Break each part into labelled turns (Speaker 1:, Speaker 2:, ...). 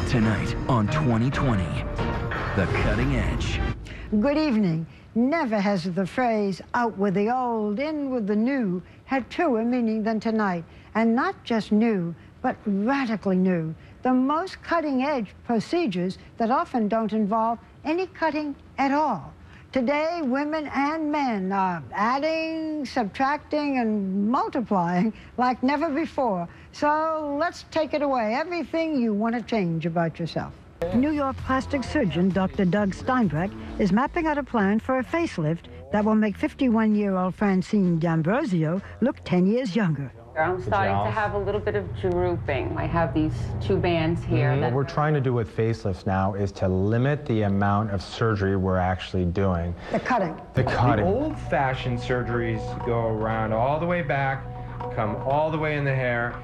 Speaker 1: Tonight on 2020, The Cutting Edge.
Speaker 2: Good evening. Never has the phrase out with the old, in with the new had truer meaning than tonight. And not just new, but radically new. The most cutting-edge procedures that often don't involve any cutting at all. Today, women and men are adding, subtracting, and multiplying like never before. So let's take it away. Everything you want to change about yourself. New York plastic surgeon Dr. Doug Steinbeck is mapping out a plan for a facelift that will make 51-year-old Francine D'Ambrosio look 10 years younger.
Speaker 3: I'm starting to have a little bit of drooping. I have these two bands here.
Speaker 4: What we're trying to do with facelifts now is to limit the amount of surgery we're actually doing.
Speaker 2: The cutting.
Speaker 4: The cutting.
Speaker 5: The old-fashioned surgeries go around all the way back, come all the way in the hair.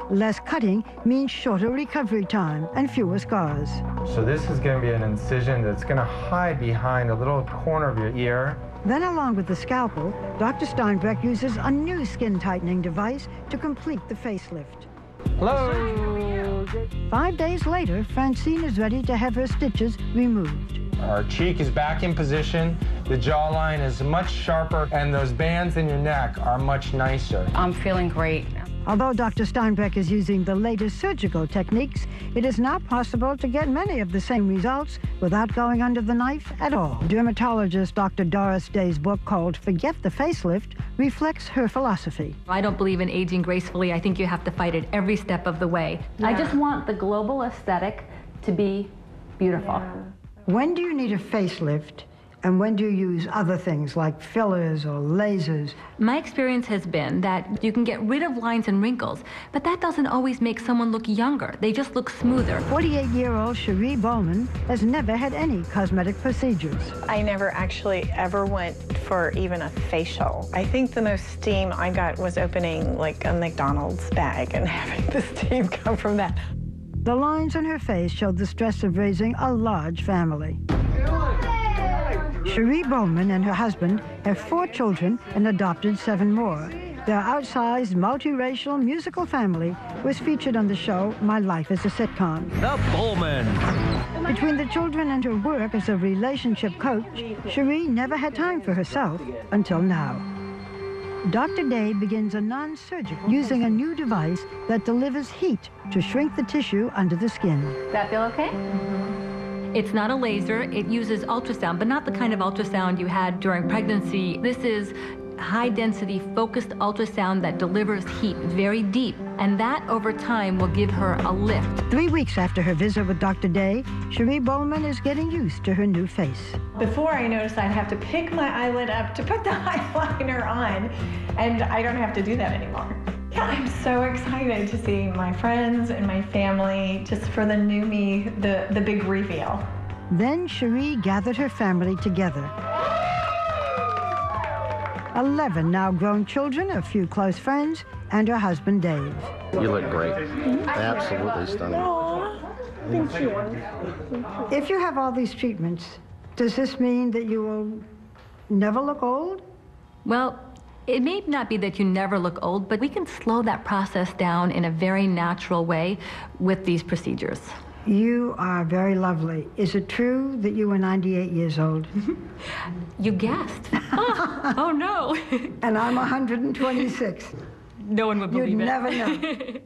Speaker 2: Less cutting means shorter recovery time and fewer scars.
Speaker 4: So this is going to be an incision that's going to hide behind a little corner of your ear.
Speaker 2: Then, along with the scalpel, Dr. Steinbeck uses a new skin tightening device to complete the facelift.
Speaker 4: Hello!
Speaker 2: 5 days later, Francine is ready to have her stitches removed.
Speaker 4: Our cheek is back in position, the jawline is much sharper, and those bands in your neck are much nicer.
Speaker 3: I'm feeling great.
Speaker 2: Although Dr. Steinbeck is using the latest surgical techniques, it is now possible to get many of the same results without going under the knife at all. Dermatologist Dr. Doris Day's book called Forget the Facelift reflects her philosophy.
Speaker 6: I don't believe in aging gracefully. I think you have to fight it every step of the way.
Speaker 3: Yeah.
Speaker 6: I just want the global aesthetic to be beautiful.
Speaker 3: Yeah.
Speaker 2: When do you need a facelift? And when do you use other things like fillers or lasers?
Speaker 6: My experience has been that you can get rid of lines and wrinkles, but that doesn't always make someone look younger. They just look smoother.
Speaker 2: 48-year-old Cherie Bowman has never had any cosmetic procedures.
Speaker 7: I never actually ever went for even a facial. I think the most steam I got was opening like a McDonald's bag and having the steam come from that.
Speaker 2: The lines on her face showed the stress of raising a large family. Cherie Bowman and her husband have 4 children and adopted 7 more. Their outsized, multiracial musical family was featured on the show My Life as a Sitcom.
Speaker 1: The Bowman.
Speaker 2: Between the children and her work as a relationship coach, Cherie never had time for herself until now. Dr. Day begins a non-surgical using a new device that delivers heat to shrink the tissue under the skin.
Speaker 6: Does that feel okay? It's not a laser. It uses ultrasound, but not the kind of ultrasound you had during pregnancy. This is high-density, focused ultrasound that delivers heat very deep, and that, over time, will give her a lift.
Speaker 2: 3 weeks after her visit with Dr. Day, Cherie Bowman is getting used to her new face.
Speaker 7: Before I noticed I'd have to pick my eyelid up to put the eyeliner on, and I don't have to do that anymore. Yeah, I'm so excited to see my friends and my family, just for the new me, the big reveal.
Speaker 2: Then Cherie gathered her family together. 11 now grown children, a few close friends, and her husband Dave.
Speaker 8: You look great. Absolutely stunning.
Speaker 7: Aww, thank you.
Speaker 2: If you have all these treatments, does this mean that you will never look old?
Speaker 6: Well, it may not be that you never look old, but we can slow that process down in a very natural way with these procedures.
Speaker 2: You are very lovely. Is it true that you were 98 years old?
Speaker 6: You guessed. Oh no.
Speaker 2: And I'm 126.
Speaker 6: No one would believe
Speaker 2: You'd
Speaker 6: it.
Speaker 2: never know.